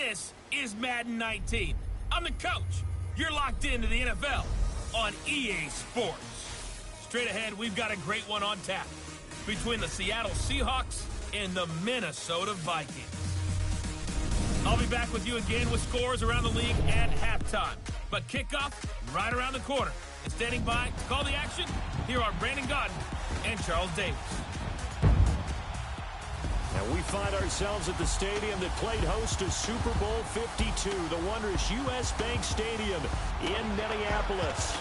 This is Madden 19. I'm the coach. You're locked into the NFL on EA Sports. Straight ahead, we've got a great one on tap between the Seattle Seahawks and the Minnesota Vikings. I'll be back with you again with scores around the league at halftime. But kickoff right around the corner. And standing by to call the action, here are Brandon Gaudin and Charles Davis. And we find ourselves at the stadium that played host to Super Bowl 52, the wondrous U.S. Bank Stadium in Minneapolis.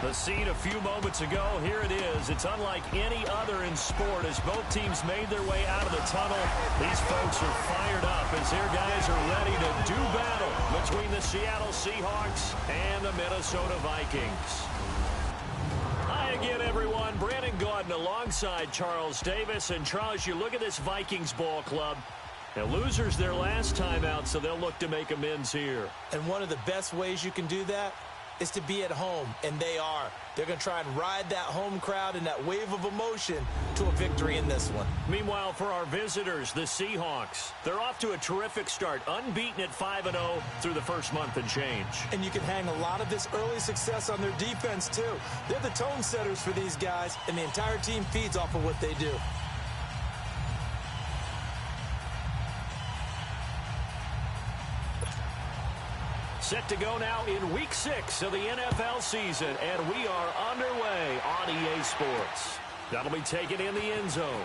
The scene a few moments ago, here it is. It's unlike any other in sport as both teams made their way out of the tunnel. These folks are fired up as their guys are ready to do battle between the Seattle Seahawks and the Minnesota Vikings. Hi again, everyone. Brandon Gaudin alongside Charles Davis. And Charles, you look at this Vikings ball club. Now, losers their last time out, so they'll look to make amends here. And one of the best ways you can do that is to be at home, and they are. They're going to try and ride that home crowd and that wave of emotion to a victory in this one. Meanwhile, for our visitors, the Seahawks, they're off to a terrific start, unbeaten at 5-0 through the first month and change. And you can hang a lot of this early success on their defense, too. They're the tone setters for these guys, and the entire team feeds off of what they do. Set to go now in Week 6 of the NFL season, and we are underway on EA Sports. That'll be taken in the end zone.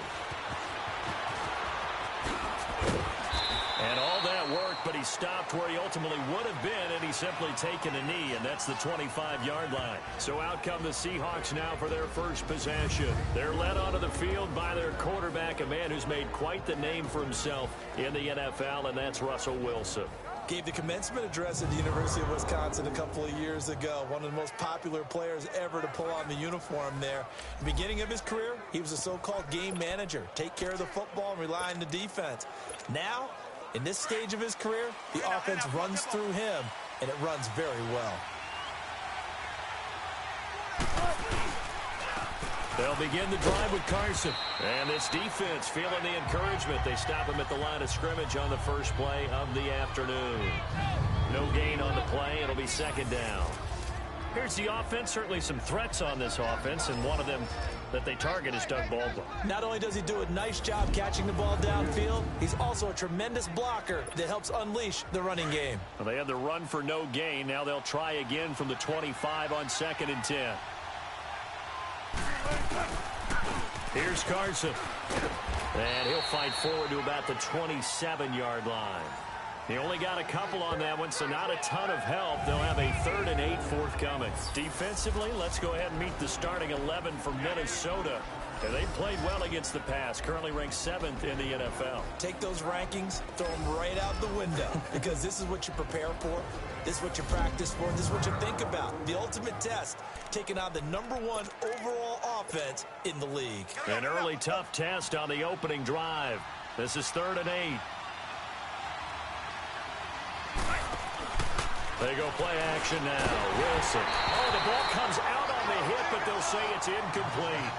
And all that work, but he stopped where he ultimately would have been, and he's simply taken a knee, and that's the 25-yard line. So out come the Seahawks now for their first possession. They're led onto the field by their quarterback, a man who's made quite the name for himself in the NFL, and that's Russell Wilson. Gave the commencement address at the University of Wisconsin a couple of years ago. One of the most popular players ever to pull on the uniform there. The beginning of his career, he was a so-called game manager. Take care of the football and rely on the defense. Now, in this stage of his career, the offense runs through him, and it runs very well. They'll begin the drive with Carson. And this defense feeling the encouragement. They stop him at the line of scrimmage on the first play of the afternoon. No gain on the play. It'll be second down. Here's the offense. Certainly some threats on this offense, and one of them that they target is Doug Baldwin. Not only does he do a nice job catching the ball downfield, he's also a tremendous blocker that helps unleash the running game. Well, they had the run for no gain. Now they'll try again from the 25 on 2nd and 10. Here's Carson. And he'll fight forward to about the 27-yard line. He only got a couple on that one, so not a ton of help. They'll have a 3rd and 8 forthcoming. Defensively, let's go ahead and meet the starting 11 for Minnesota. And they played well against the pass, currently ranked 7th in the NFL. Take those rankings, throw them right out the window, because this is what you prepare for, this is what you practice for, this is what you think about. The ultimate test, taking on the #1 overall offense in the league. An early tough test on the opening drive. This is 3rd and 8. They go play action now. Wilson. Oh, the ball comes out on the hit, but they'll say it's incomplete.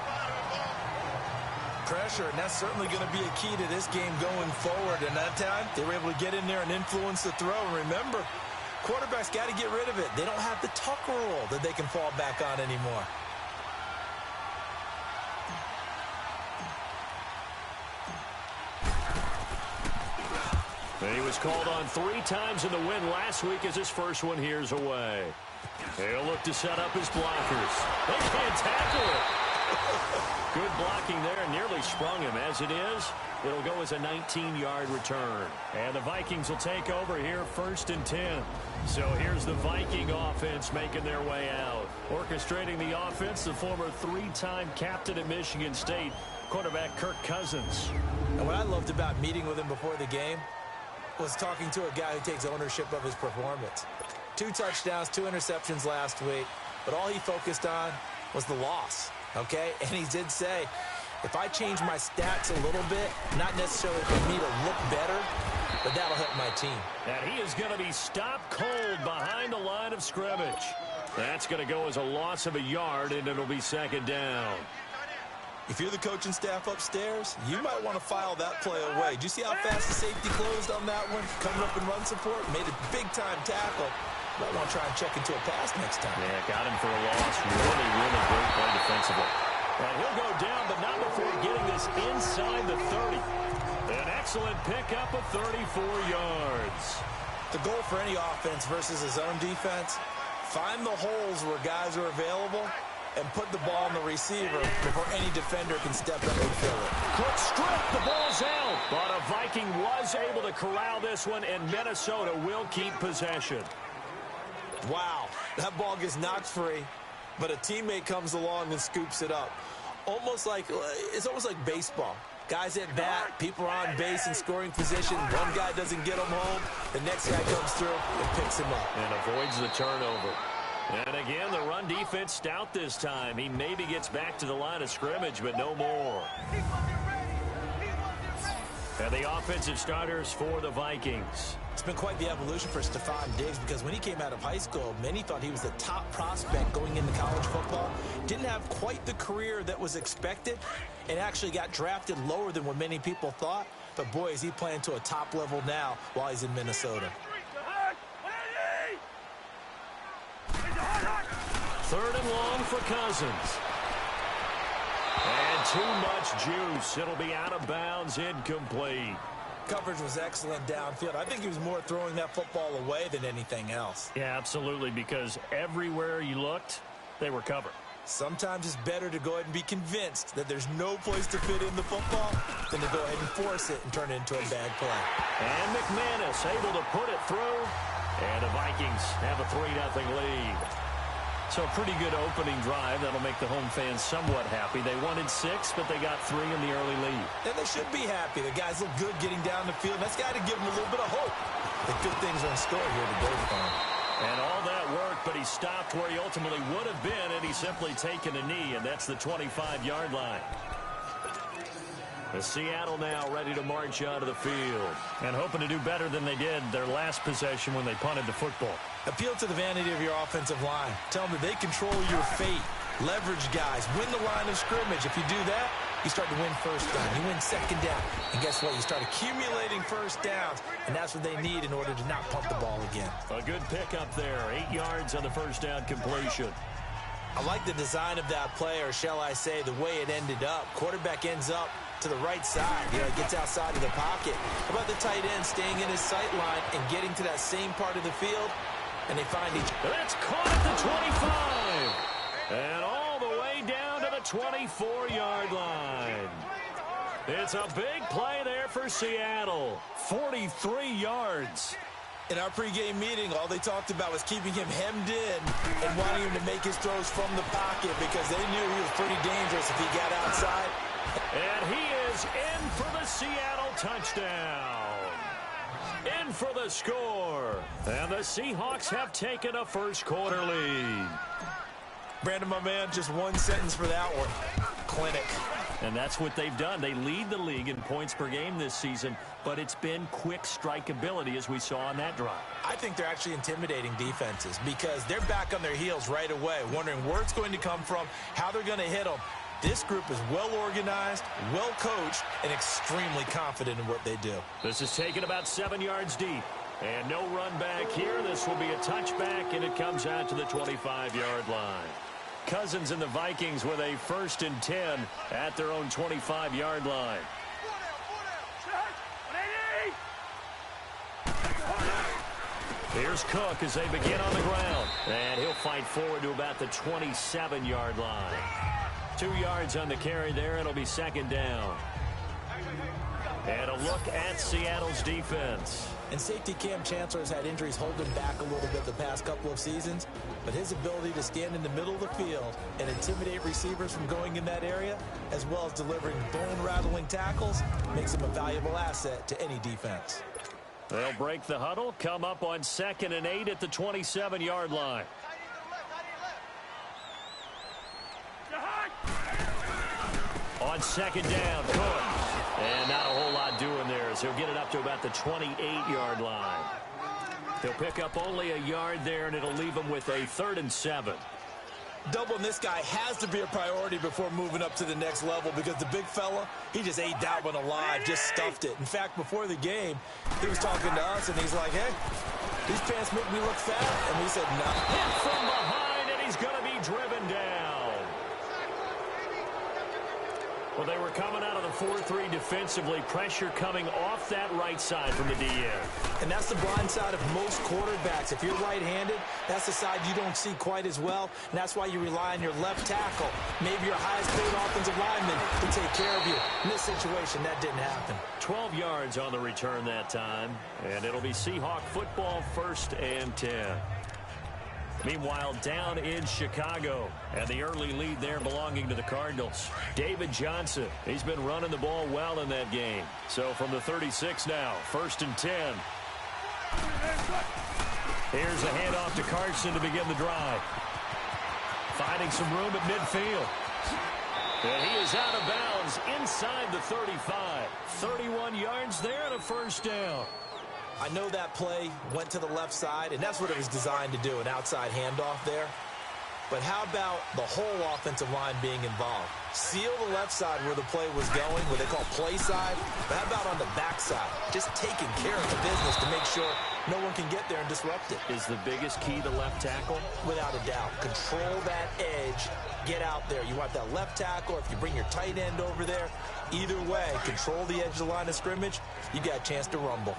Pressure, and that's certainly going to be a key to this game going forward. And that time, they were able to get in there and influence the throw. And remember, quarterbacks got to get rid of it. They don't have the tuck rule that they can fall back on anymore. He was called on 3 times in the win last week as his first one here's away. He'll look to set up his blockers. They can't tackle it. Good blocking there, nearly sprung him. As it is, it'll go as a 19-yard return. And the Vikings will take over here 1st and 10. So here's the Viking offense making their way out. Orchestrating the offense, the former 3-time captain at Michigan State, quarterback Kirk Cousins. And what I loved about meeting with him before the game was talking to a guy who takes ownership of his performance. 2 touchdowns, 2 interceptions last week, but all he focused on was the loss, okay? And he did say, if I change my stats a little bit, not necessarily for me to look better, but that'll help my team. And he is going to be stopped cold behind the line of scrimmage. That's going to go as a loss of a yard, and it'll be 2nd down. If you're the coaching staff upstairs, you might want to file that play away. Did you see how fast the safety closed on that one? Coming up in run support, made a big-time tackle. Might want to try and check into a pass next time. Yeah, got him for a loss. Really, really great play defensively. And he'll go down, but not before getting this inside the 30. An excellent pickup of 34 yards. The goal for any offense versus his own defense, find the holes where guys are available and put the ball in the receiver before any defender can step up and fill it. Quick strip, the ball's out. But a Viking was able to corral this one, and Minnesota will keep possession. Wow, that ball gets knocked free, but a teammate comes along and scoops it up. It's almost like baseball. Guys at bat, people are on base in scoring position. One guy doesn't get him home. The next guy comes through and picks him up. And avoids the turnover. And again, the run defense stout this time. He maybe gets back to the line of scrimmage, but no more. And the offensive starters for the Vikings. It's been quite the evolution for Stephon Diggs because when he came out of high school, many thought he was the top prospect going into college football. Didn't have quite the career that was expected and actually got drafted lower than what many people thought. But boy, is he playing to a top level now while he's in Minnesota. Third and long for Cousins. And too much juice. It'll be out of bounds, incomplete. Coverage was excellent downfield. I think he was more throwing that football away than anything else. Yeah, absolutely, because everywhere you looked, they were covered. Sometimes it's better to go ahead and be convinced that there's no place to fit in the football than to go ahead and force it and turn it into a bad play. And McManus able to put it through. And the Vikings have a 3-0 lead. So a pretty good opening drive. That'll make the home fans somewhat happy. They wanted 6, but they got 3 in the early lead. And they should be happy. The guys look good getting down the field. That's got to give them a little bit of hope that good things are in store here today for them. And all that worked, but he stopped where he ultimately would have been, and he's simply taken a knee, and that's the 25-yard line. The Seattle now ready to march out of the field and hoping to do better than they did their last possession when they punted the football. Appeal to the vanity of your offensive line. Tell them that they control your fate. Leverage guys. Win the line of scrimmage. If you do that, you start to win first down. You win second down. And guess what? You start accumulating first downs, and that's what they need in order to not pump the ball again. A good pickup there. 8 yards on the first down completion. I like the design of that play, or shall I say the way it ended up. Quarterback ends up to the right side. He gets outside of the pocket. How about the tight end staying in his sight line and getting to that same part of the field? And they find each other. That's caught at the 25. And all the way down to the 24-yard line. It's a big play there for Seattle. 43 yards. In our pregame meeting, all they talked about was keeping him hemmed in and wanting him to make his throws from the pocket because they knew he was pretty dangerous if he got outside. And he is in for the Seattle touchdown. In for the score. And the Seahawks have taken a first-quarter lead. Brandon, my man, just one sentence for that one. Clinic. And that's what they've done. They lead the league in points per game this season, but it's been quick strikeability as we saw on that drive. I think they're actually intimidating defenses because they're back on their heels right away, wondering where it's going to come from, how they're going to hit them. This group is well-organized, well-coached, and extremely confident in what they do. This is taken about 7 yards deep. And no run back here. This will be a touchback, and it comes out to the 25-yard line. Cousins and the Vikings with a 1st and 10 at their own 25-yard line. Here's Cook as they begin on the ground. And he'll fight forward to about the 27-yard line. 2 yards on the carry there. It'll be 2nd down. And a look at Seattle's defense. And safety Cam Chancellor has had injuries holding back a little bit the past couple of seasons. But his ability to stand in the middle of the field and intimidate receivers from going in that area, as well as delivering bone-rattling tackles, makes him a valuable asset to any defense. They'll break the huddle, come up on 2nd and 8 at the 27-yard line. On 2nd down, Cook. And not a whole lot doing there as he'll get it up to about the 28-yard line. He'll pick up only a yard there, and it'll leave him with a 3rd and 7. Doubling this guy has to be a priority before moving up to the next level because the big fella, he just ate that one alive, just stuffed it. In fact, before the game, he was talking to us, and he's like, hey, these pants make me look fat. And we said, no. Hit from behind, and he's going to be driven down. Well, they were coming out of the 4-3 defensively. Pressure coming off that right side from the DN. And that's the blind side of most quarterbacks. If you're right-handed, that's the side you don't see quite as well. And that's why you rely on your left tackle, maybe your highest-paid offensive lineman, to take care of you. In this situation, that didn't happen. 12 yards on the return that time. And it'll be Seahawk football, 1st and 10. Meanwhile, down in Chicago, and the early lead there belonging to the Cardinals. David Johnson, he's been running the ball well in that game. So from the 36 now, 1st and 10. Here's a handoff to Carson to begin the drive. Finding some room at midfield. And he is out of bounds inside the 35. 31 yards there and a 1st down. I know that play went to the left side, and that's what it was designed to do, an outside handoff there. But how about the whole offensive line being involved? Seal the left side where the play was going, what they call play side. But how about on the back side? Just taking care of the business to make sure no one can get there and disrupt it. Is the biggest key the left tackle? Without a doubt. Control that edge. Get out there. You want that left tackle, or if you bring your tight end over there, either way, control the edge of the line of scrimmage, you got a chance to rumble.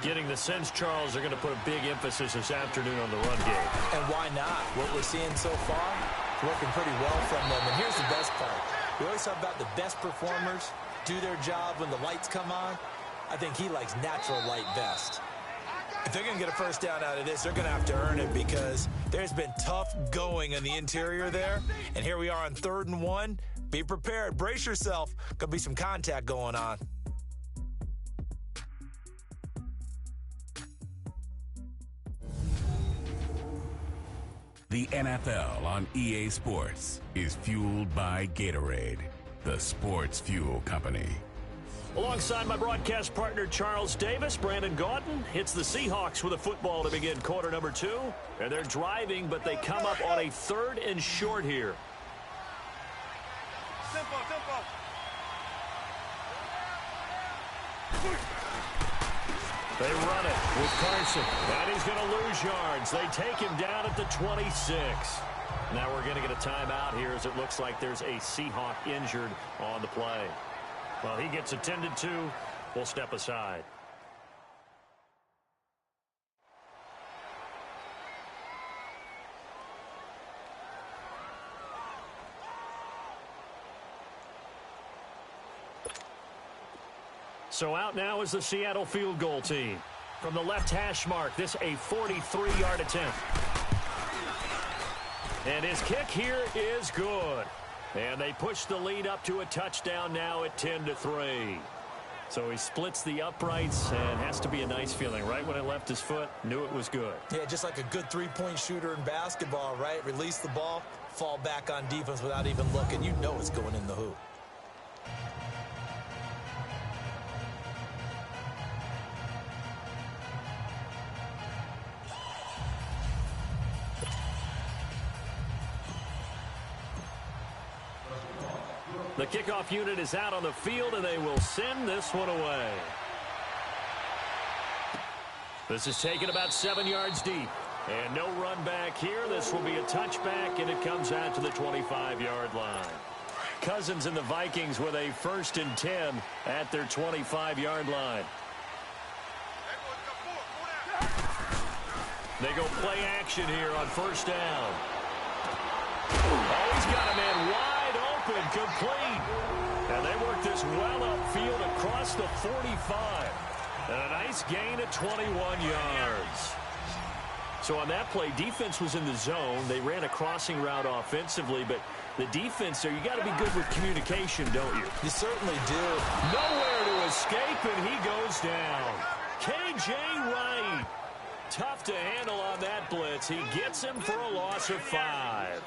Getting the sense, Charles, they're going to put a big emphasis this afternoon on the run game. And why not? What we're seeing so far, working pretty well from them. And here's the best part. We always talk about the best performers do their job when the lights come on. I think he likes natural light best. If they're going to get a 1st down out of this, they're going to have to earn it because there's been tough going in the interior there. And here we are on 3rd and 1. Be prepared. Brace yourself. Could be some contact going on. The NFL on EA Sports is fueled by Gatorade, the sports fuel company. Alongside my broadcast partner, Charles Davis, Brandon Gaudin hits the Seahawks with a football to begin quarter number 2. And they're driving, but they come up on a 3rd and short here. They run it with Carson, and he's going to lose yards. They take him down at the 26. Now we're going to get a timeout here as it looks like there's a Seahawk injured on the play. Well, he gets attended to. We'll step aside. So out now is the Seattle field goal team. From the left hash mark, this a 43-yard attempt. And his kick here is good. And they push the lead up to a touchdown now at 10-3. So he splits the uprights and has to be a nice feeling. Right when it left his foot, knew it was good. Yeah, just like a good three-point shooter in basketball, right? Release the ball, fall back on defense without even looking. You know it's going in the hoop. The kickoff unit is out on the field, and they will send this one away. This is taken about 7 yards deep. And no run back here. This will be a touchback, and it comes out to the 25-yard line. Cousins and the Vikings with a 1st and 10 at their 25-yard line. They go play action here on 1st down. Oh, he's got a man wide open, complete. And they work this well upfield across the 45. And a nice gain at 21 yards. So on that play, defense was in the zone. They ran a crossing route offensively, but the defense there, you got to be good with communication, don't you? You certainly do. Nowhere to escape, and he goes down. K.J. Wright. Tough to handle on that blitz. He gets him for a loss of 5.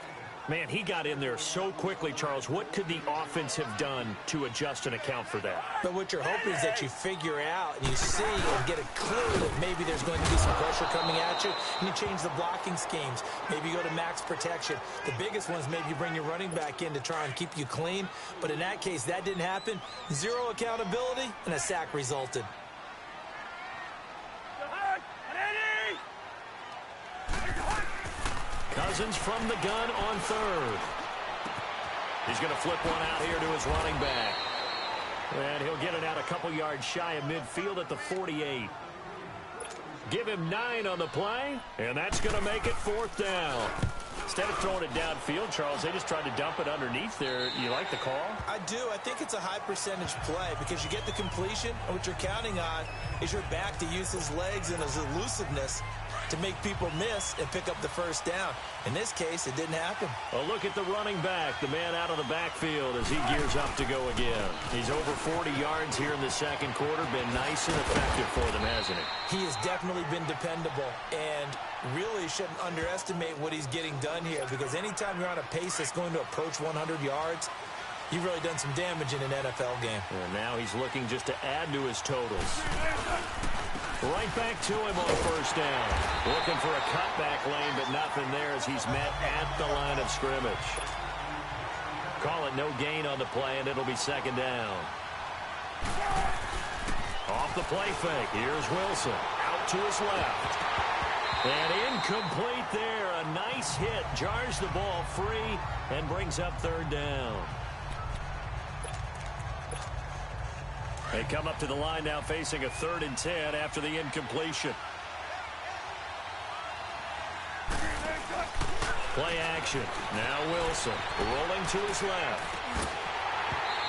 Man, he got in there so quickly, Charles. What could the offense have done to adjust and account for that? But what you're hoping is that you figure out and you see and get a clue that maybe there's going to be some pressure coming at you, and you change the blocking schemes. Maybe you go to max protection. The biggest one is maybe you bring your running back in to try and keep you clean. But in that case, that didn't happen. Zero accountability, and a sack resulted. Cousins from the gun on third. He's going to flip one out here to his running back. And he'll get it out a couple yards shy of midfield at the 48. Give him 9 on the play, and that's going to make it 4th down. Instead of throwing it downfield, Charles, they just tried to dump it underneath there. You like the call? I do. I think it's a high percentage play because you get the completion, and what you're counting on is your back to use his legs and his elusiveness to make people miss and pick up the first down. In this case, it didn't happen. A look at the running back, the man out of the backfield as he gears up to go again. He's over 40 yards here in the second quarter. Been nice and effective for them, hasn't he? He has definitely been dependable, and really shouldn't underestimate what he's getting done here, because anytime you're on a pace that's going to approach 100 yards, you've really done some damage in an NFL game. And now he's looking just to add to his totals. Right back to him on first down. Looking for a cutback lane, but nothing there as he's met at the line of scrimmage. Call it no gain on the play, and it'll be second down. Off the play fake. Here's Wilson. Out to his left. And incomplete there. A nice hit. Jars the ball free and brings up third down. They come up to the line now facing a 3rd and 10 after the incompletion. Play action. Now Wilson rolling to his left.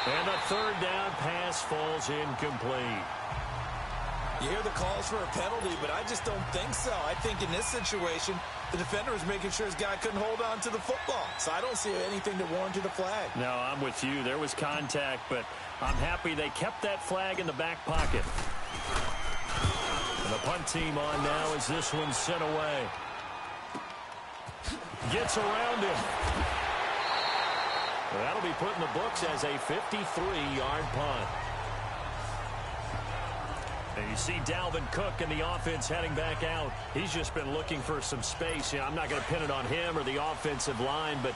And the 3rd down pass falls incomplete. You hear the calls for a penalty, but I just don't think so. I think in this situation, the defender was making sure his guy couldn't hold on to the football. So I don't see anything to warrant a flag. No, I'm with you. There was contact, but I'm happy they kept that flag in the back pocket. And the punt team on now as this one's sent away. Gets around him. Well, that'll be put in the books as a 53-yard punt. And you see Dalvin Cook and the offense heading back out. He's just been looking for some space. You know, I'm not going to pin it on him or the offensive line, but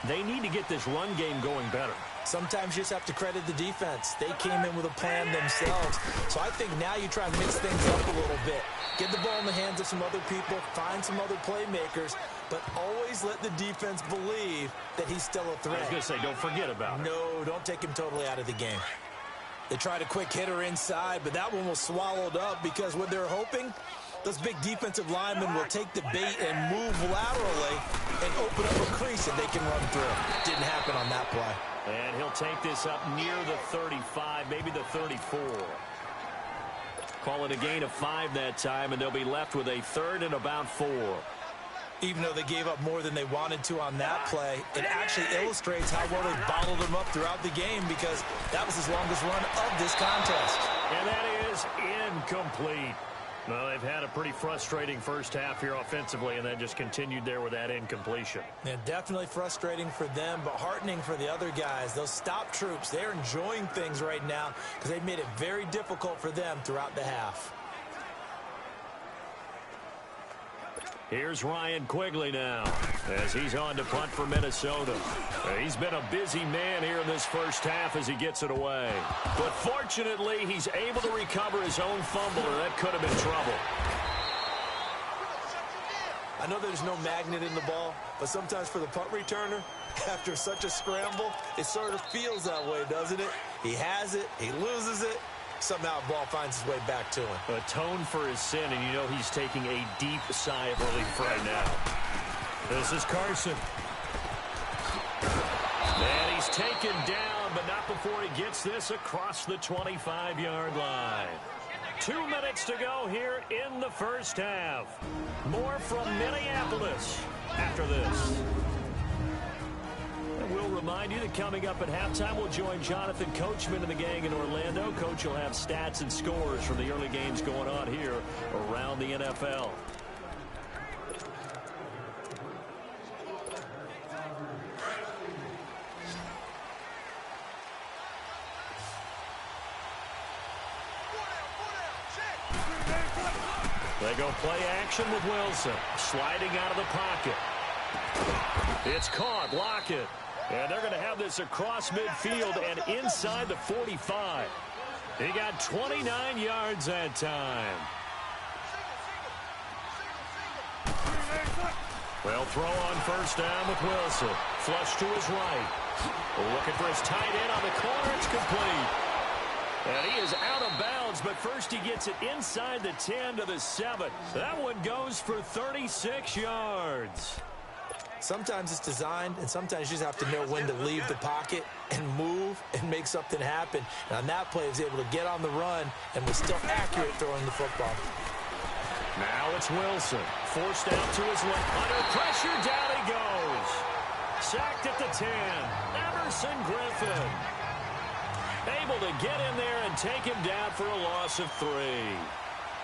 they need to get this run game going better. Sometimes you just have to credit the defense. They came in with a plan themselves. So I think now you try and mix things up a little bit. Get the ball in the hands of some other people, find some other playmakers, but always let the defense believe that he's still a threat. I was going to say, don't forget about it. No, don't take him totally out of the game. They tried a quick hitter inside, but that one was swallowed up because what they're hoping, those big defensive linemen will take the bait and move laterally and open up a crease that they can run through. Didn't happen on that play. And he'll take this up near the 35, maybe the 34. Call it a gain of 5 that time, and they'll be left with a 3rd and about 4. Even though they gave up more than they wanted to on that play, it actually illustrates how well they bottled him up throughout the game, because that was his longest run of this contest. And that is incomplete. Well, they've had a pretty frustrating first half here offensively, and then just continued there with that incompletion. Yeah, definitely frustrating for them, but heartening for the other guys. Those stop troops, they're enjoying things right now because they've made it very difficult for them throughout the half. Here's Ryan Quigley now as he's on to punt for Minnesota. He's been a busy man here in this first half as he gets it away. But fortunately, he's able to recover his own fumble, or that could have been trouble. I know there's no magnet in the ball, but sometimes for the punt returner, after such a scramble, it sort of feels that way, doesn't it? He has it, he loses it. Somehow the ball finds its way back to him. Atone for his sin, and you know he's taking a deep sigh of relief right now. This is Carson. And he's taken down, but not before he gets this across the 25-yard line. 2 minutes to go here in the first half. More from Minneapolis after this. And we'll remind you that coming up at halftime, we'll join Jonathan Coachman and the gang in Orlando. Coach will have stats and scores from the early games going on here around the NFL. They go play action with Wilson. Sliding out of the pocket. It's caught. Lockett. And they're going to have this across midfield and inside the 45. He got 29 yards that time. Well, throw on first down with Wilson. Flush to his right. Looking for his tight end on the corner. It's complete. And he is out of bounds, but first he gets it inside the 10 to the 7. That one goes for 36 yards. Sometimes it's designed, and sometimes you just have to know when to leave the pocket and move and make something happen. And on that play, he was able to get on the run and was still accurate throwing the football. Now it's Wilson. Forced out to his left. Under pressure, down he goes. Sacked at the 10. Emerson Griffin. Able to get in there and take him down for a loss of 3.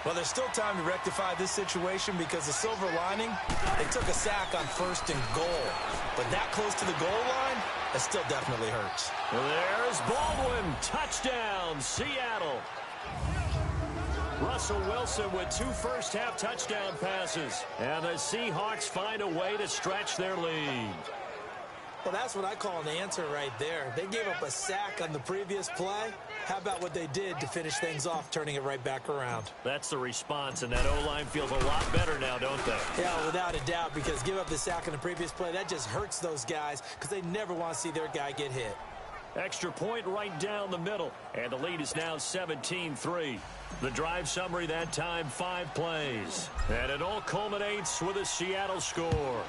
Well, there's still time to rectify this situation because the silver lining, they took a sack on first and goal. But that close to the goal line, that still definitely hurts. There's Baldwin. Touchdown, Seattle. Russell Wilson with 2 first-half touchdown passes. And the Seahawks find a way to stretch their lead. Well, that's what I call an answer right there. They gave up a sack on the previous play. How about what they did to finish things off, turning it right back around? That's the response, and that O-line feels a lot better now, don't they? Yeah, without a doubt, because give up the sack on the previous play, that just hurts those guys because they never want to see their guy get hit. Extra point right down the middle, and the lead is now 17-3. The drive summary that time, 5 plays. And it all culminates with a Seattle score.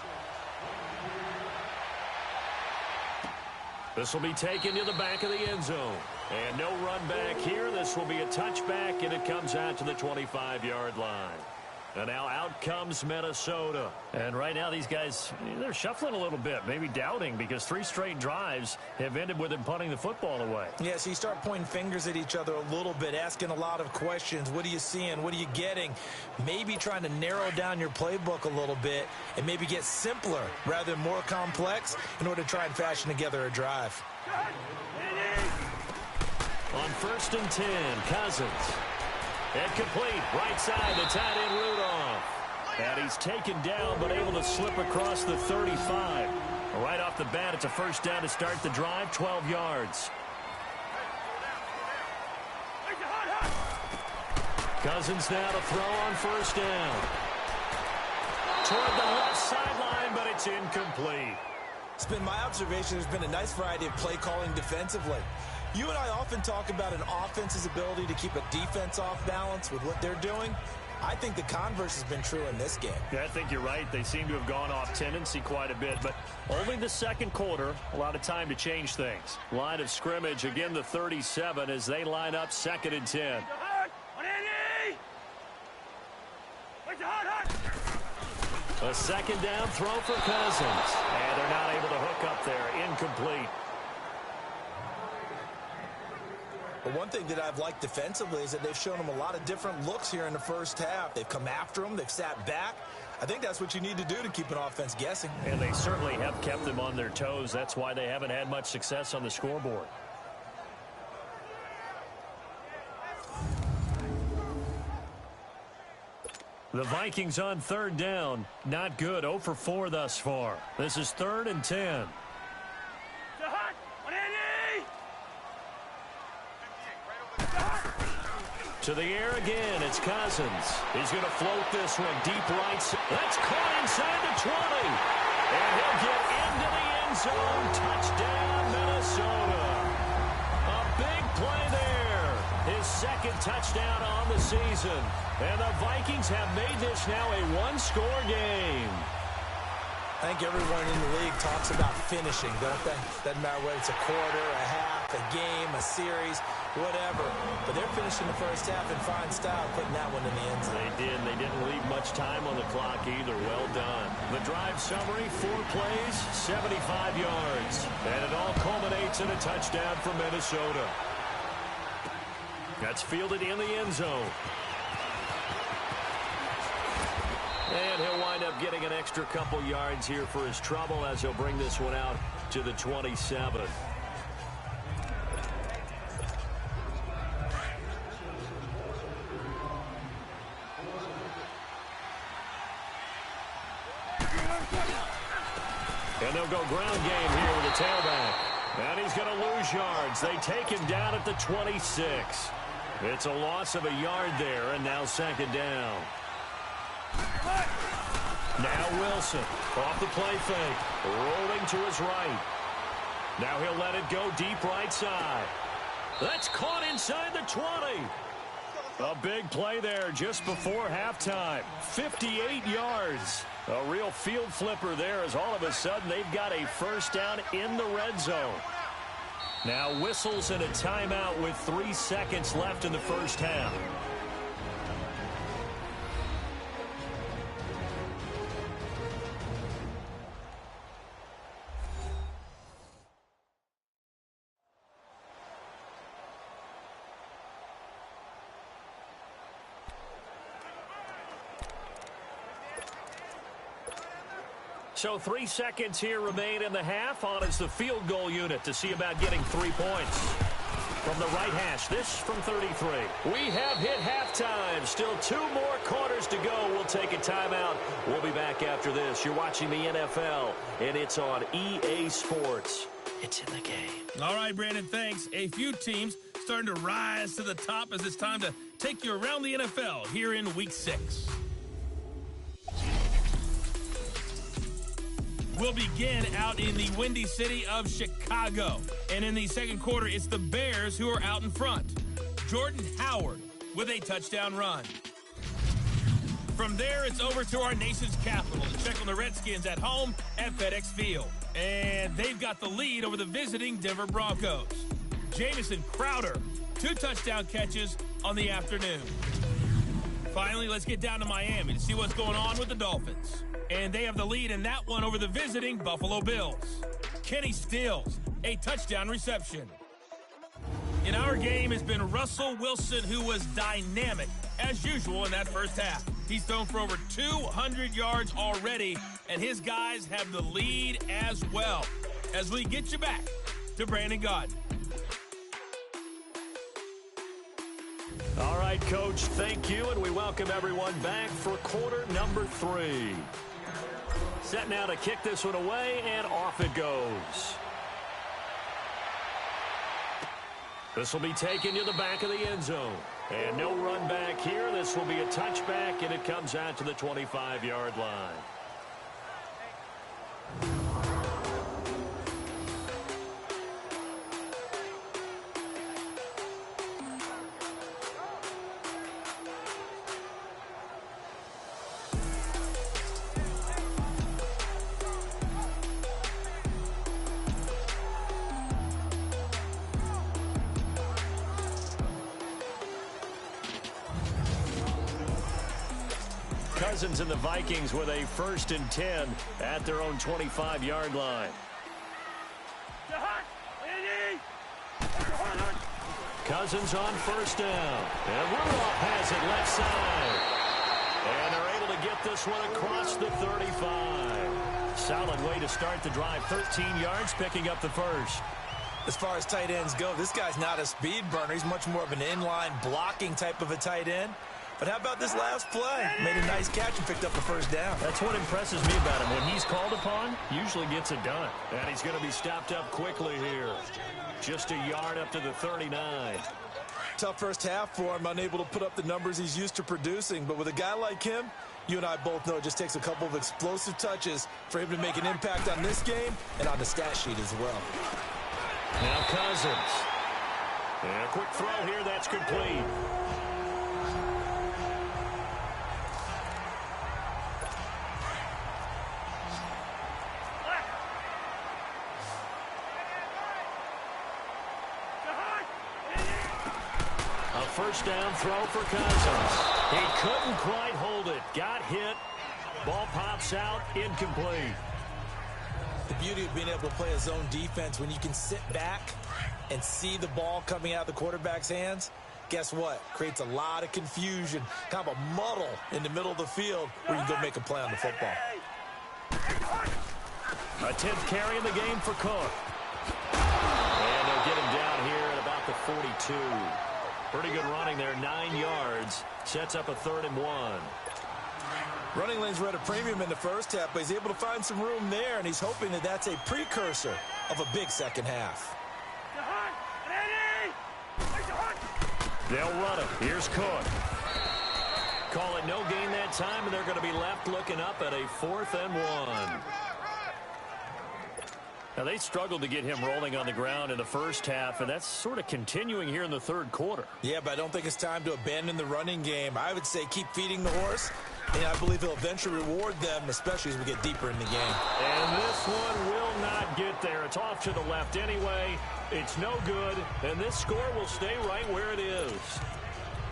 This will be taken to the back of the end zone. And no run back here. This will be a touchback, and it comes out to the 25-yard line. And now out comes Minnesota. And right now these guys, they're shuffling a little bit, maybe doubting, because 3 straight drives have ended with them punting the football away. Yeah, so you start pointing fingers at each other a little bit, asking a lot of questions. What are you seeing? What are you getting? Maybe trying to narrow down your playbook a little bit and maybe get simpler rather than more complex in order to try and fashion together a drive. On first and 10, Cousins. Incomplete, right side to tight end Rudolph. And he's taken down but able to slip across the 35. Right off the bat, it's a first down to start the drive, 12 yards. Cousins now to throw on first down. Toward the left sideline, but it's incomplete. It's been my observation there's been a nice variety of play calling defensively. You and I often talk about an offense's ability to keep a defense off balance with what they're doing. I think the converse has been true in this game. Yeah, I think you're right. They seem to have gone off tendency quite a bit, but only the second quarter, a lot of time to change things. Line of scrimmage, again the 37 as they line up 2nd and 10. A second down throw for Cousins. And they're not able to hook up there. Incomplete. But one thing that I've liked defensively is that they've shown them a lot of different looks here in the first half. They've come after them. They've sat back. I think that's what you need to do to keep an offense guessing. And they certainly have kept them on their toes. That's why they haven't had much success on the scoreboard. The Vikings on 3rd down. Not good. 0 for 4 thus far. This is 3rd and 10. To the air again. It's Cousins. He's going to float this one deep right. That's caught inside the 20. And he'll get into the end zone. Touchdown, Minnesota. A big play there. His 2nd touchdown on the season. And the Vikings have made this now a 1-score game. I think everyone in the league talks about finishing, don't they? Doesn't matter whether it's a quarter, a half, a game, a series, whatever. But they're finishing the first half in fine style, putting that one in the end zone. They did. They didn't leave much time on the clock either. Well done. The drive summary, 4 plays, 75 yards. And it all culminates in a touchdown for Minnesota. That's fielded in the end zone. And he'll wind up getting an extra couple yards here for his trouble as he'll bring this one out to the 27. And they'll go ground game here with the tailback. And he's going to lose yards. They take him down at the 26. It's a loss of a yard there, and now second down. Now Wilson off the play fake, rolling to his right. Now he'll let it go deep right side. That's caught inside the 20. A big play there just before halftime. 58 yards. A real field flipper there as all of a sudden they've got a first down in the red zone. Now whistles and a timeout with 3 seconds left in the first half. So 3 seconds here remain in the half. On is the field goal unit to see about getting 3 points. From the right hash, this from 33. We have hit halftime. Still 2 more quarters to go. We'll take a timeout. We'll be back after this. You're watching the NFL, and it's on EA Sports. It's in the game. All right, Brandon, thanks. A few teams starting to rise to the top as it's time to take you around the NFL here in Week 6. We'll begin out in the windy city of Chicago. And in the second quarter, it's the Bears who are out in front. Jordan Howard with a touchdown run. From there, it's over to our nation's capital to check on the Redskins at home at FedEx Field. And they've got the lead over the visiting Denver Broncos. Jamison Crowder, 2 touchdown catches on the afternoon. Finally, let's get down to Miami to see what's going on with the Dolphins. And they have the lead in that one over the visiting Buffalo Bills. Kenny Stills, a touchdown reception. In our game has been Russell Wilson, who was dynamic, as usual, in that first half. He's thrown for over 200 yards already, and his guys have the lead as well. As we get you back to Brandon Gaudin. All right, Coach, thank you, and we welcome everyone back for quarter number 3. Set now to kick this one away, and off it goes. This will be taken to the back of the end zone. And no run back here. This will be a touchback, and it comes out to the 25-yard line. Cousins and the Vikings with a 1st and 10 at their own 25-yard line. Cousins on 1st down. And Rudolph has it left side. And they're able to get this one across the 35. Solid way to start the drive. 13 yards, picking up the first. As far as tight ends go, this guy's not a speed burner. He's much more of an inline blocking type of a tight end. But how about this last play? Made a nice catch and picked up the 1st down. That's what impresses me about him. When he's called upon, usually gets it done. And he's going to be stopped up quickly here. Just a yard up to the 39. Tough first half for him, unable to put up the numbers he's used to producing. But with a guy like him, you and I both know it just takes a couple of explosive touches for him to make an impact on this game and on the stat sheet as well. Now Cousins. And a quick throw here, that's complete. First down throw for Cousins. He couldn't quite hold it. Got hit. Ball pops out. Incomplete. The beauty of being able to play a zone defense when you can sit back and see the ball coming out of the quarterback's hands, guess what? Creates a lot of confusion, kind of a muddle in the middle of the field where you can go make a play on the football. A 10th carry in the game for Cook. And they'll get him down here at about the 42. Pretty good running there, 9 yards. Sets up a 3rd and 1. Running lanes were at a premium in the first half, but he's able to find some room there, and he's hoping that that's a precursor of a big second half. They'll run him. Here's Cook. Call it no gain that time, and they're going to be left looking up at a 4th and 1. Now, they struggled to get him rolling on the ground in the first half, and that's sort of continuing here in the third quarter. Yeah, but I don't think it's time to abandon the running game. I would say keep feeding the horse, and I believe he'll eventually reward them, especially as we get deeper in the game. And this one will not get there. It's off to the left anyway. It's no good, and this score will stay right where it is.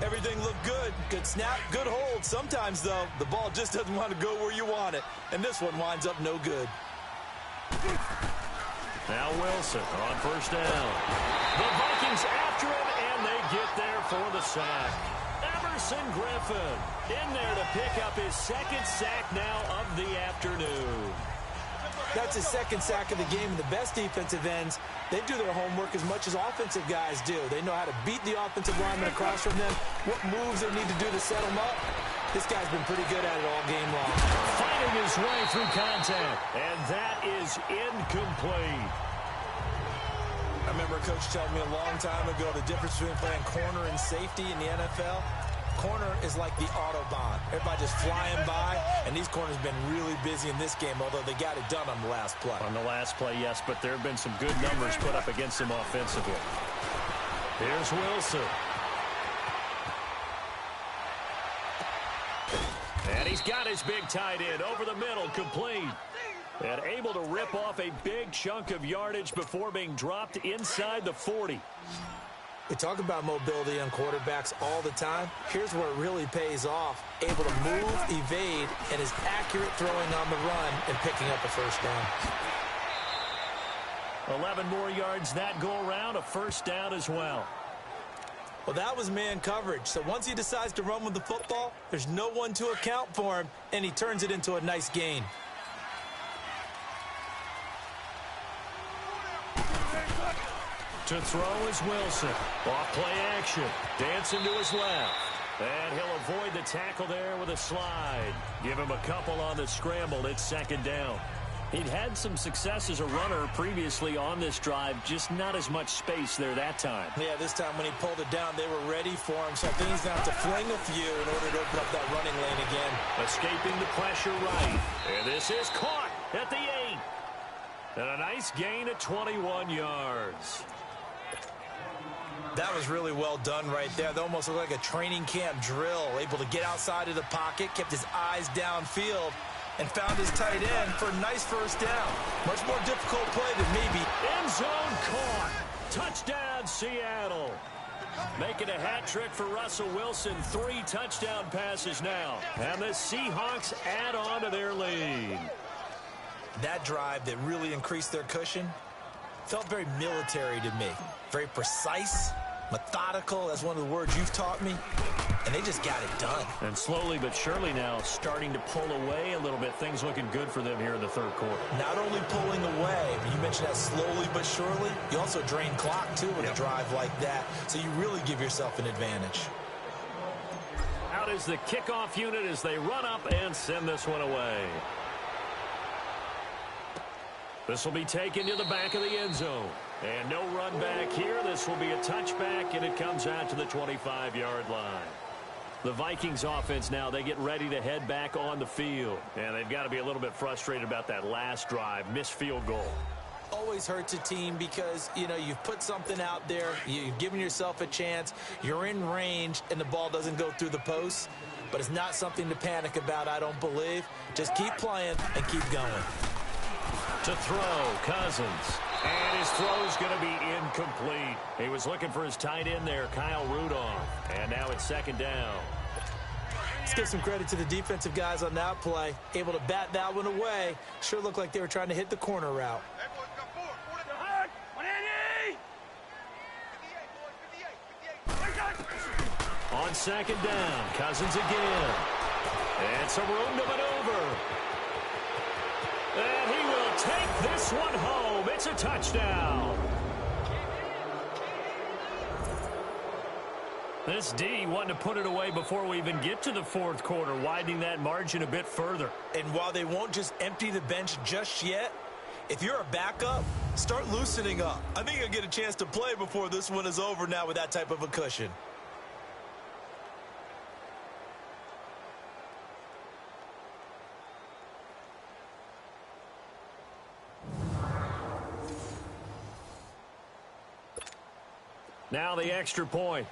Everything looked good. Good snap, good hold. Sometimes, though, the ball just doesn't want to go where you want it, and this one winds up no good. Now Wilson on first down. The Vikings after him, and they get there for the sack. Emerson Griffin in there to pick up his 2nd sack now of the afternoon. That's his 2nd sack of the game, and the best defensive ends, they do their homework as much as offensive guys do. They know how to beat the offensive lineman across from them, what moves they need to do to set them up. This guy's been pretty good at it all game long. Fighting his way through contact, and that is incomplete. I remember a coach telling me a long time ago the difference between playing corner and safety in the NFL. Corner is like the Autobahn. Everybody just flying by, and these corners have been really busy in this game, although they got it done on the last play. On the last play, yes, but there have been some good numbers put up against them offensively. Here's Wilson. And he's got his big tight end over the middle, complete. And able to rip off a big chunk of yardage before being dropped inside the 40. We talk about mobility on quarterbacks all the time. Here's where it really pays off. Able to move, evade, and is accurate throwing on the run and picking up a first down. 11 more yards that go around, a first down as well. Well, that was man coverage. So once he decides to run with the football, there's no one to account for him, and he turns it into a nice gain. To throw is Wilson. Off play action. Dancing to his left. And he'll avoid the tackle there with a slide. Give him a couple on the scramble. It's 2nd down. He'd had some success as a runner previously on this drive, just not as much space there that time. Yeah, this time when he pulled it down, they were ready for him. So I think he's going to have to fling a few in order to open up that running lane again. Escaping the pressure right. And this is caught at the 8. And a nice gain at 21 yards. That was really well done right there. That almost looked like a training camp drill. Able to get outside of the pocket, kept his eyes downfield, and found his tight end for a nice first down. Much more difficult play than maybe. End zone caught. Touchdown, Seattle. Making a hat trick for Russell Wilson. 3 touchdown passes now. And the Seahawks add on to their lead. That drive that really increased their cushion felt very military to me. Very precise, methodical. That's one of the words you've taught me. And they just got it done. And slowly but surely now starting to pull away a little bit. Things looking good for them here in the third quarter. Not only pulling away, but you mentioned that slowly but surely. You also drain clock, too, with a drive like that. So you really give yourself an advantage. Out is the kickoff unit as they run up and send this one away. This will be taken to the back of the end zone. And no run back here. This will be a touchback, and it comes out to the 25-yard line. The Vikings offense now, they get ready to head back on the field. And they've got to be a little bit frustrated about that last drive, missed field goal. Always hurts a team because, you know, you've put something out there, you've given yourself a chance, you're in range, and the ball doesn't go through the post. But it's not something to panic about, I don't believe. Just keep playing and keep going. To throw, Cousins. And his throw's going to be incomplete. He was looking for his tight end there, Kyle Rudolph. And now it's 2nd down. Let's give some credit to the defensive guys on that play. Able to bat that one away. Sure looked like they were trying to hit the corner route. On 2nd down, Cousins again. And some room to maneuver. And he will take this one home. It's a touchdown. This D wanting to put it away before we even get to the fourth quarter, widening that margin a bit further. And while they won't just empty the bench just yet, if you're a backup, start loosening up. I think you'll get a chance to play before this one is over now with that type of a cushion. Now the extra point.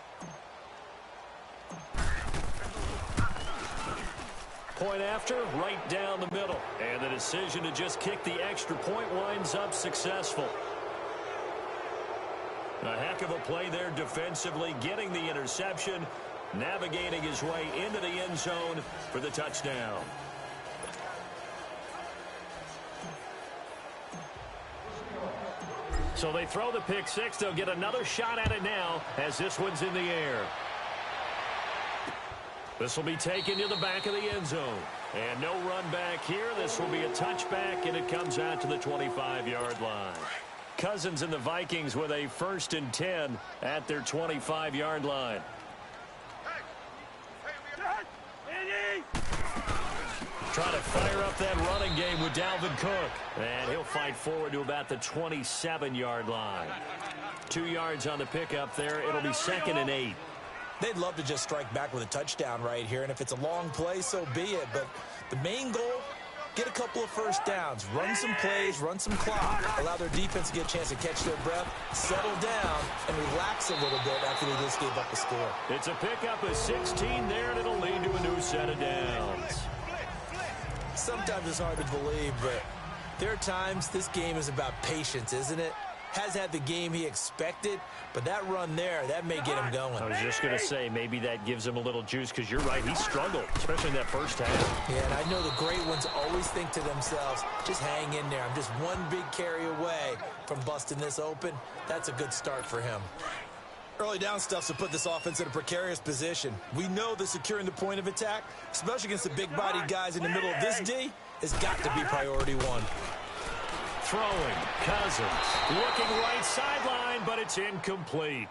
Point after, right down the middle. And the decision to just kick the extra point winds up successful. A heck of a play there defensively, getting the interception, navigating his way into the end zone for the touchdown. So they throw the pick six. They'll get another shot at it now as this one's in the air. This will be taken to the back of the end zone. And no run back here. This will be a touchback, and it comes out to the 25-yard line. Cousins and the Vikings with a 1st and 10 at their 25-yard line. Trying to fire up that running game with Dalvin Cook. And he'll fight forward to about the 27-yard line. 2 yards on the pickup there. It'll be 2nd and 8. They'd love to just strike back with a touchdown right here, and if it's a long play, so be it. But the main goal, get a couple of first downs, run some plays, run some clock, allow their defense to get a chance to catch their breath, settle down, and relax a little bit after they just gave up a score. It's a pickup of 16 there, and it'll lead to a new set of downs. Sometimes it's hard to believe, but there are times this game is about patience, isn't it? Has had the game he expected, but that run there, that may get him going. I was just going to say, maybe that gives him a little juice, because you're right, he struggled, especially in that first half. Yeah, and I know the great ones always think to themselves, just hang in there. I'm just one big carry away from busting this open. That's a good start for him. Early down stuff to put this offense in a precarious position. We know that securing the point of attack, especially against the big-bodied guys in the middle of this D, has got to be priority one. Throwing, Cousins, looking right sideline, but it's incomplete.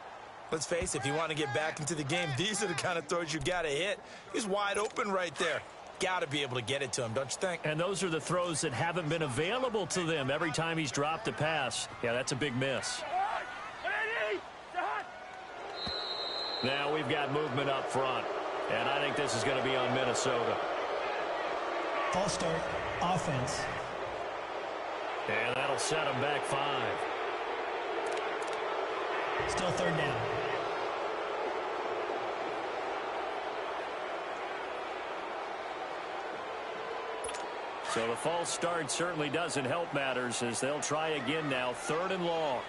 Let's face it, if you want to get back into the game, these are the kind of throws you got to hit. He's wide open right there. Got to be able to get it to him, don't you think? And those are the throws that haven't been available to them every time he's dropped a pass. Yeah, that's a big miss. Now we've got movement up front, and I think this is going to be on Minnesota. False start, offense. And that'll set him back 5. Still 3rd down. So the false start certainly doesn't help matters as they'll try again now, 3rd and long.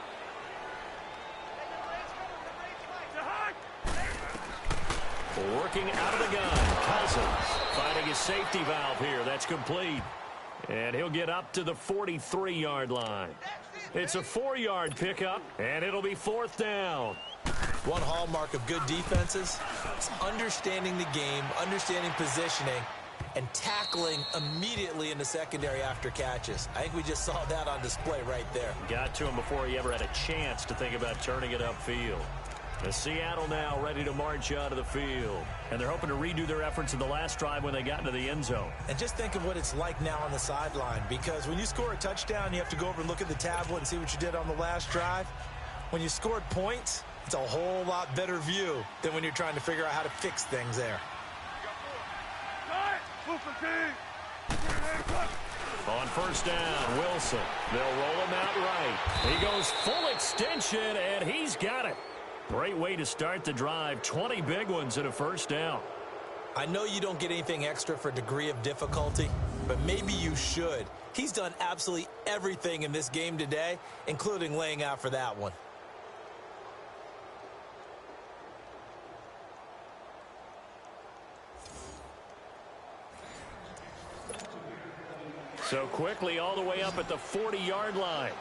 Working out of the gun, Cousins finding his safety valve here. That's complete. And he'll get up to the 43-yard line. It's a 4-yard pickup, and it'll be 4th down. One hallmark of good defenses is understanding the game, understanding positioning, and tackling immediately in the secondary after catches. I think we just saw that on display right there. Got to him before he ever had a chance to think about turning it upfield. The Seattle now ready to march out of the field. And they're hoping to redo their efforts in the last drive when they got into the end zone. And just think of what it's like now on the sideline, because when you score a touchdown, you have to go over and look at the tablet and see what you did on the last drive. When you scored points, it's a whole lot better view than when you're trying to figure out how to fix things there. On 1st down, Wilson. They'll roll him out right. He goes full extension, and he's got it. Great way to start the drive. 20 big ones and a 1st down. I know you don't get anything extra for degree of difficulty, but maybe you should. He's done absolutely everything in this game today, including laying out for that one. So quickly all the way up at the 40-yard line.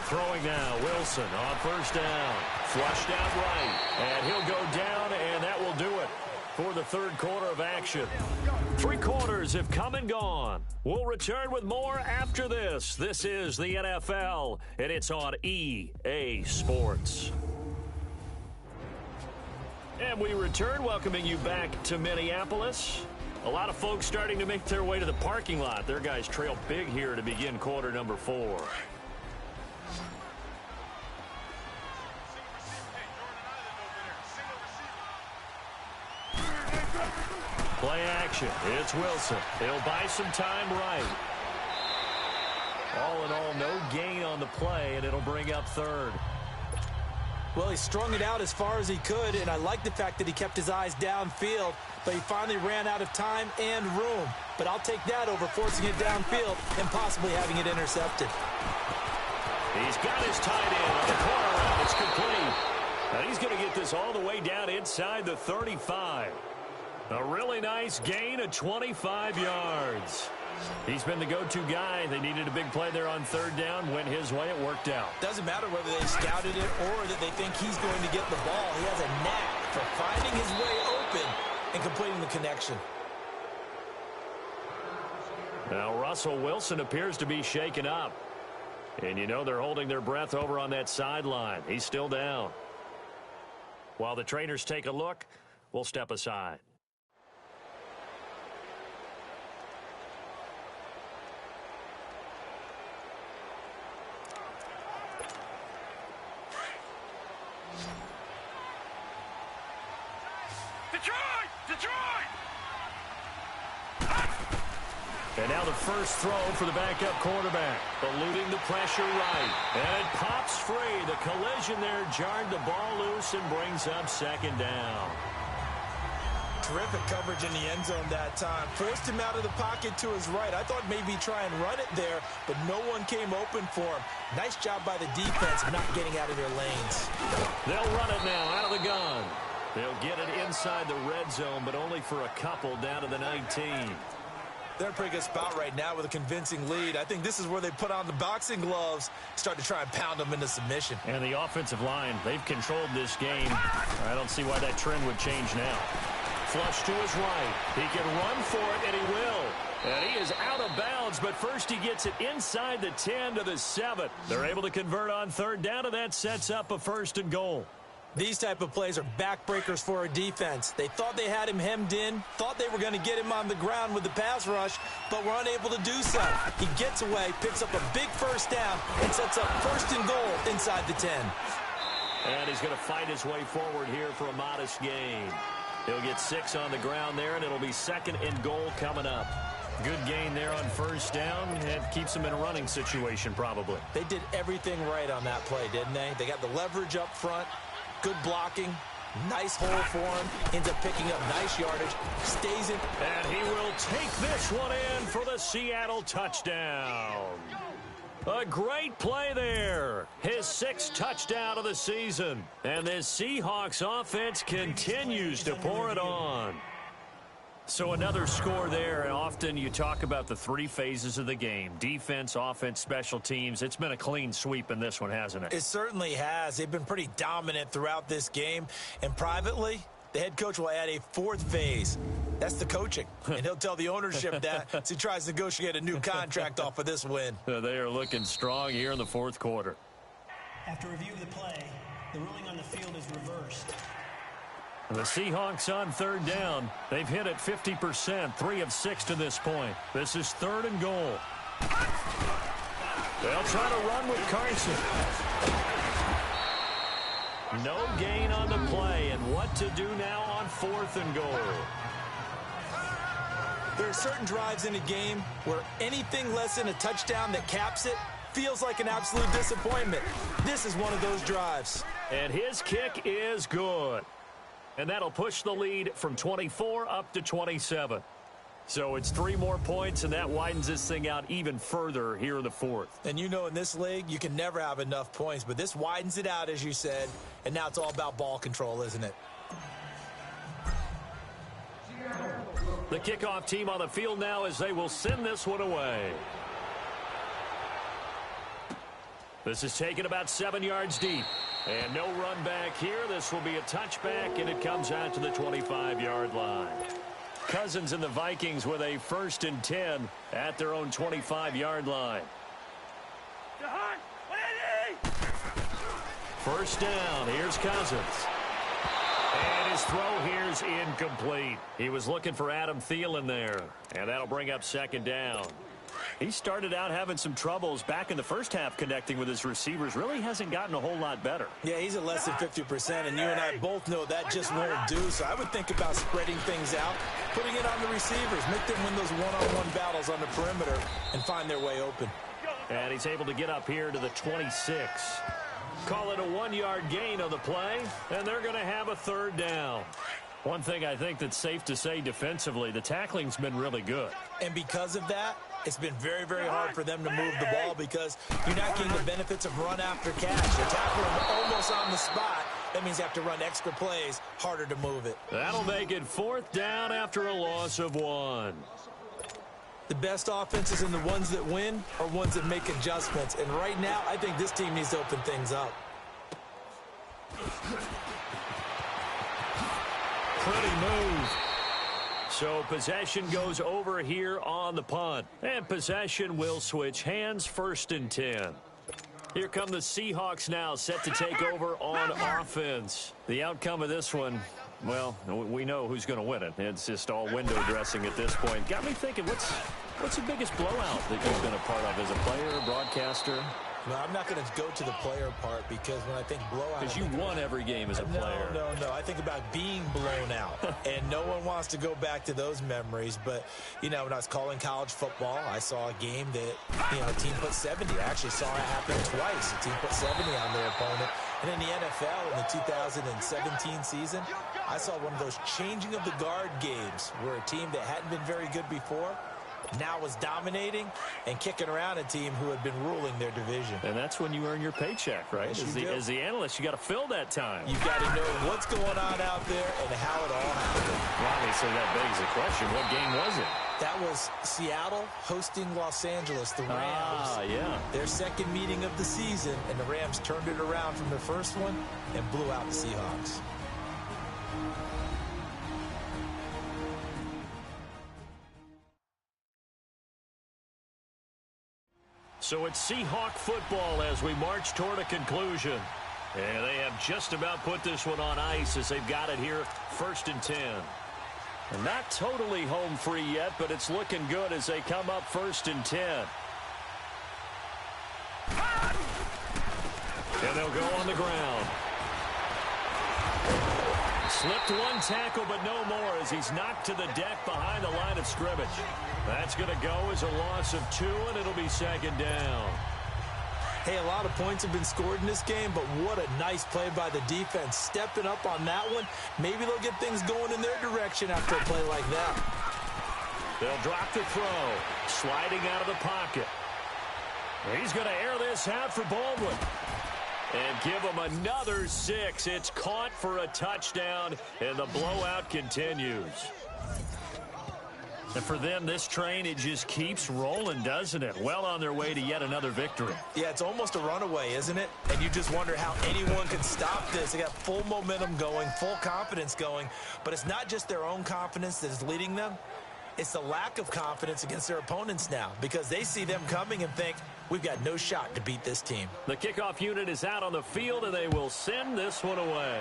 Throwing now, Wilson on 1st down. Flushed out right, and he'll go down, and that will do it. for the third quarter of action. 3 quarters have come and gone. We'll return with more after this. This is the NFL, and it's on EA Sports. And we return, welcoming you back to Minneapolis. A lot of folks starting to make their way to the parking lot. Their guys trail big here to begin quarter number 4. Play action. It's Wilson. He'll buy some time right. All in all, no gain on the play, and it'll bring up third. Well, he strung it out as far as he could, and I like the fact that he kept his eyes downfield, but he finally ran out of time and room. But I'll take that over forcing it downfield and possibly having it intercepted. He's got his tight end on the corner route. It's complete. Now he's going to get this all the way down inside the 35. A really nice gain of 25 yards. He's been the go-to guy. They needed a big play there on third down. Went his way. It worked out. Doesn't matter whether they scouted it or that they think he's going to get the ball. He has a knack for finding his way open and completing the connection. Now Russell Wilson appears to be shaken up. And you know they're holding their breath over on that sideline. He's still down. While the trainers take a look, we'll step aside. And now the first throw for the backup quarterback. Eluding the pressure right. And it pops free. The collision there jarred the ball loose and brings up second down. Terrific coverage in the end zone that time. Forced him out of the pocket to his right. I thought maybe try and run it there, but no one came open for him. Nice job by the defense of not getting out of their lanes. They'll run it now out of the gun. They'll get it inside the red zone, but only for a couple down to the 19. They're in a pretty good spot right now with a convincing lead. I think this is where they put on the boxing gloves, start to try and pound them into submission. And the offensive line, they've controlled this game. I don't see why that trend would change now. Flush to his right. He can run for it, and he will. And he is out of bounds, but first he gets it inside the 10 to the 7. They're able to convert on third down, and that sets up a 1st and goal. These type of plays are backbreakers for a defense. They thought they had him hemmed in, thought they were going to get him on the ground with the pass rush, but were unable to do so. He gets away, picks up a big first down, and sets up 1st and goal inside the 10. And he's going to fight his way forward here for a modest gain. He'll get 6 on the ground there, and it'll be 2nd and goal coming up. Good gain there on first down. It keeps him in a running situation probably. They did everything right on that play, didn't they? They got the leverage up front. Good blocking, nice hole for him, ends up picking up nice yardage, stays in. And he will take this one in for the Seattle touchdown. A great play there. His 6th touchdown of the season. And this Seahawks offense continues to pour it on. So another score there, and often you talk about the 3 phases of the game. Defense, offense, special teams. It's been a clean sweep in this one, hasn't it? It certainly has. They've been pretty dominant throughout this game. And privately, the head coach will add a 4th phase. That's the coaching. And he'll tell the ownership that as he tries to negotiate a new contract off of this win. They are looking strong here in the 4th quarter. After review of the play, the ruling on the field is reversed. The Seahawks on third down. They've hit it 50%, 3 of 6 to this point. This is 3rd and goal. They'll try to run with Carson. No gain on the play, and what to do now on 4th and goal. There are certain drives in a game where anything less than a touchdown that caps it feels like an absolute disappointment. This is one of those drives. And his kick is good. And that'll push the lead from 24 up to 27. So it's 3 more points, and that widens this thing out even further here in the 4th. And you know in this league, you can never have enough points, but this widens it out, as you said, and now it's all about ball control, isn't it? The kickoff team on the field now as they will send this one away. This is taken about 7 yards deep. And no run back here. This will be a touchback, and it comes out to the 25-yard line. Cousins and the Vikings with a 1st and 10 at their own 25-yard line. First down. Here's Cousins. And his throw here's incomplete. He was looking for Adam Thielen there. And that'll bring up 2nd down. He started out having some troubles back in the first half connecting with his receivers. Really hasn't gotten a whole lot better. Yeah, he's at less than 50%, and you and I both know that just won't do. So I would think about spreading things out, putting it on the receivers, make them win those one-on-one battles on the perimeter, and find their way open. And he's able to get up here to the 26. Call it a 1-yard gain on the play, and they're going to have a 3rd down. One thing I think that's safe to say defensively, the tackling's been really good. And because of that, it's been very, very hard for them to move the ball because you're not getting the benefits of run after catch. You're tackling almost on the spot. That means you have to run extra plays, harder to move it. That'll make it 4th down after a loss of 1. The best offenses and the ones that win are ones that make adjustments. And right now, I think this team needs to open things up. Pretty move. So possession goes over here on the punt. And possession will switch hands. 1st and 10. Here come the Seahawks now, set to take over on offense. The outcome of this one, well, we know who's going to win it. It's just all window dressing at this point. Got me thinking, what's the biggest blowout that you've been a part of as a player, broadcaster? No, I'm not going to go to the player part because when I think blowout... Because you won every game as a player. No. I think about being blown out. And no one wants to go back to those memories. But, you know, when I was calling college football, I saw a game that, you know, a team put 70. I actually saw it happen twice. A team put 70 on their opponent. And in the NFL, in the 2017 season, I saw one of those changing of the guard games where a team that hadn't been very good before now was dominating and kicking around a team who had been ruling their division. And that's when you earn your paycheck, right? Yes, as the analyst, you got to fill that time. You've got to know what's going on out there and how it all happened. Well, obviously, that begs the question, what game was it? That was Seattle hosting Los Angeles, the Rams. Yeah. Their second meeting of the season, and the Rams turned it around from their first one and blew out the Seahawks. So it's Seahawk football as we march toward a conclusion. And they have just about put this one on ice as they've got it here, 1st and 10. And not totally home free yet, but it's looking good as they come up 1st and 10. And they'll go on the ground. Slipped one tackle, but no more as he's knocked to the deck behind the line of scrimmage. That's going to go as a loss of 2, and it'll be 2nd down. Hey, a lot of points have been scored in this game, but what a nice play by the defense. Stepping up on that one, maybe they'll get things going in their direction after a play like that. They'll drop the throw, sliding out of the pocket. He's going to air this out for Baldwin. And give him another 6. It's caught for a touchdown, and the blowout continues. And for them, this train, it just keeps rolling, doesn't it? Well on their way to yet another victory. Yeah, it's almost a runaway, isn't it? And you just wonder how anyone can stop this. They got full momentum going, full confidence going. But it's not just their own confidence that is leading them. It's the lack of confidence against their opponents now because they see them coming and think, we've got no shot to beat this team. The kickoff unit is out on the field, and they will send this one away.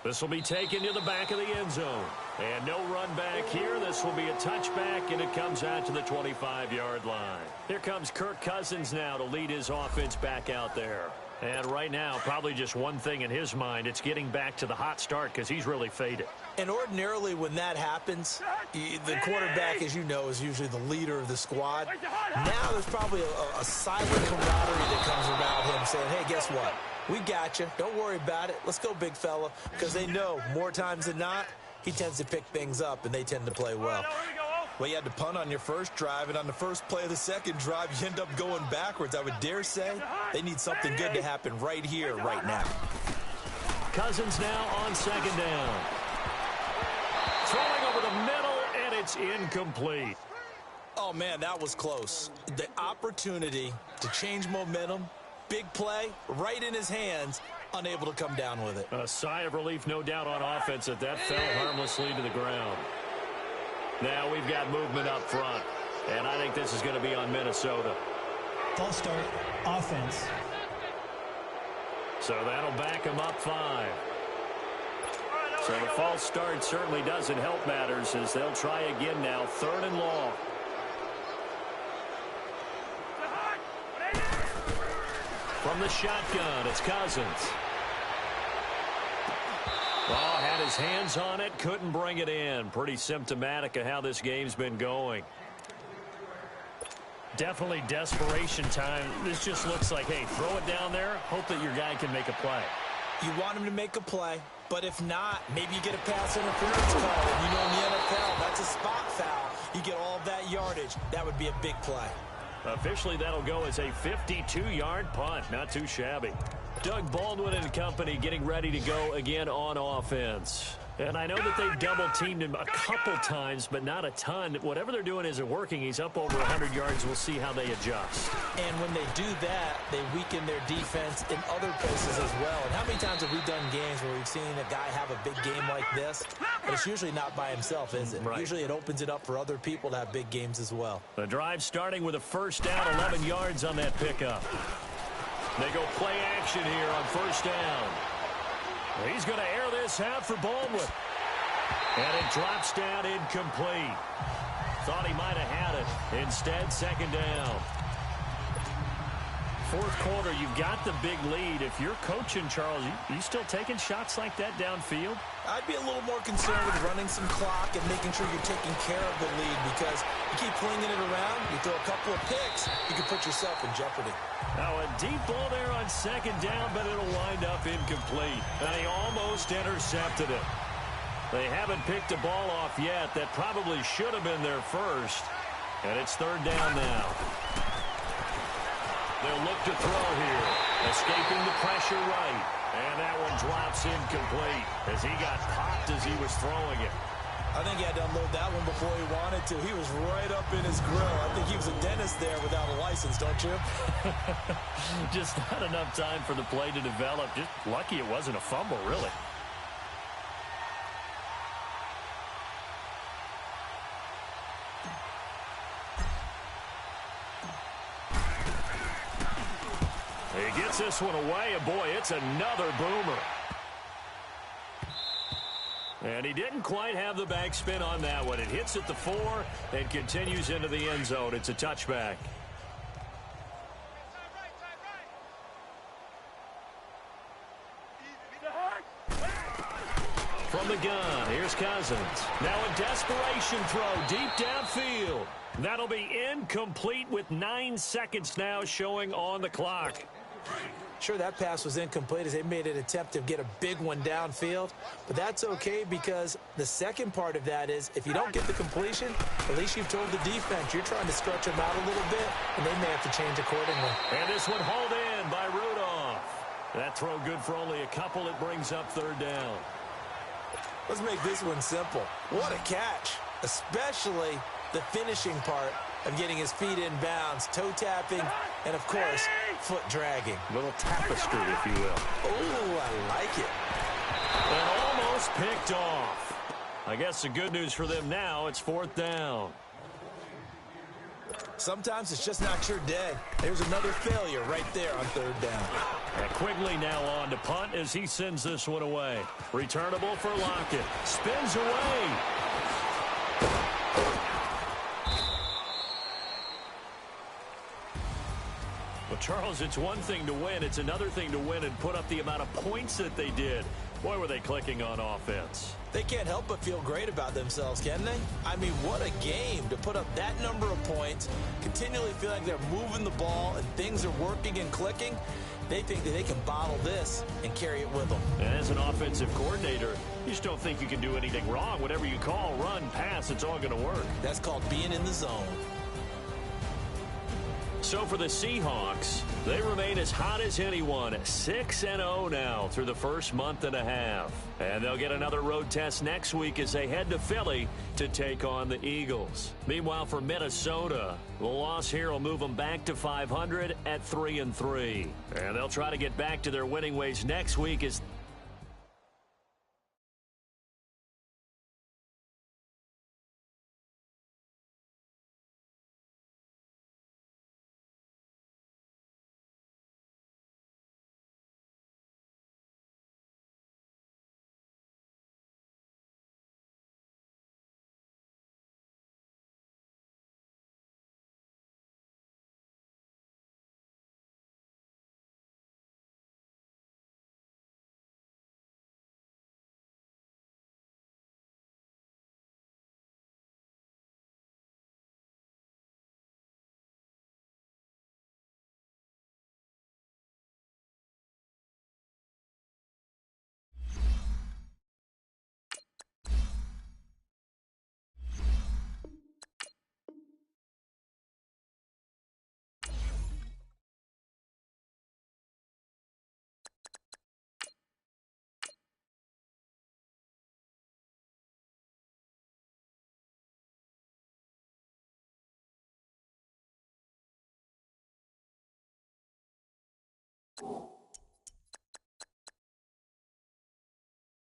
This will be taken to the back of the end zone. And no run back here. This will be a touchback, and it comes out to the 25-yard line. Here comes Kirk Cousins now to lead his offense back out there. And right now, probably just one thing in his mind. It's getting back to the hot start because he's really faded. And ordinarily when that happens, the quarterback, as you know, is usually the leader of the squad. Now there's probably a silent camaraderie that comes around him saying, hey, guess what? We got you. Don't worry about it. Let's go, big fella. Because they know more times than not, he tends to pick things up, and they tend to play well. Well, you had to punt on your first drive, and on the first play of the second drive, you end up going backwards. I would dare say they need something good to happen right here, right now. Cousins now on 2nd down. Throwing over the middle, and it's incomplete. Oh, man, that was close. The opportunity to change momentum big play right in his hands, unable to come down with it. A sigh of relief, no doubt, on offense that fell harmlessly to the ground. Now we've got movement up front, and I think this is going to be on Minnesota. False start, offense. So that'll back him up 5. So the false start certainly doesn't help matters as they'll try again now, 3rd and long. From the shotgun, it's Cousins. Oh, had his hands on it, couldn't bring it in. Pretty symptomatic of how this game's been going. Definitely desperation time. This just looks like, hey, throw it down there, hope that your guy can make a play. You want him to make a play, but if not, maybe you get a pass interference call. And you know in the NFL, that's a spot foul. You get all of that yardage. That would be a big play. Officially, that'll go as a 52-yard punt. Not too shabby. Doug Baldwin and company getting ready to go again on offense. And I know that they've double-teamed him a couple times, but not a ton. Whatever they're doing isn't working. He's up over 100 yards. We'll see how they adjust. And when they do that, they weaken their defense in other places as well. And how many times have we done games where we've seen a guy have a big game like this? But it's usually not by himself, is it? Right. Usually it opens it up for other people to have big games as well. The drive starting with a first down, 11 yards on that pickup. They go play action here on first down. He's going to air this out for Baldwin. And it drops down incomplete. Thought he might have had it. Instead, second down. 4th quarter, you've got the big lead. If you're coaching, Charles, you still taking shots like that downfield? I'd be a little more concerned with running some clock and making sure you're taking care of the lead, because you keep flinging it around, you throw a couple of picks, you can put yourself in jeopardy. Now a deep ball there on second down, but it'll wind up incomplete. And he almost intercepted it. They haven't picked a ball off yet. That probably should have been their first. And it's 3rd down now. They'll look to throw here. Escaping the pressure right. And that one drops incomplete as he got popped as he was throwing it. I think he had to unload that one before he wanted to. He was right up in his grill. I think he was a dentist there without a license, don't you? Just not enough time for the play to develop. Just lucky it wasn't a fumble, really. He gets this one away, and boy, it's another boomer. And he didn't quite have the backspin on that one. It hits at the 4 and continues into the end zone. It's a touchback. From the gun, here's Cousins. Now a desperation throw deep downfield. That'll be incomplete with 9 seconds now showing on the clock. Sure, that pass was incomplete as they made an attempt to get a big one downfield, but that's okay because the second part of that is if you don't get the completion, at least you've told the defense you're trying to stretch them out a little bit, and they may have to change accordingly. And this one hauled in by Rudolph. That throw good for only a couple. It brings up 3rd down. Let's make this one simple. What a catch, especially the finishing part of getting his feet in bounds, toe tapping, and of course, foot dragging. Little tapestry, if you will. Oh, I like it. And almost picked off. I guess the good news for them now, it's 4th down. Sometimes it's just not your day. There's another failure right there on 3rd down. And Quigley now on to punt as he sends this one away. Returnable for Lockett. Spins away. Well, Charles, it's one thing to win. It's another thing to win and put up the amount of points that they did. Boy, were they clicking on offense. They can't help but feel great about themselves, can they? I mean, what a game to put up that number of points, continually feel like they're moving the ball and things are working and clicking. They think that they can bottle this and carry it with them. And as an offensive coordinator, you just don't think you can do anything wrong. Whatever you call, run, pass, it's all going to work. That's called being in the zone. So for the Seahawks, they remain as hot as anyone, 6-0 now through the first month and a half. And they'll get another road test next week as they head to Philly to take on the Eagles. Meanwhile, for Minnesota, the loss here will move them back to 500 at 3-3. And they'll try to get back to their winning ways next week as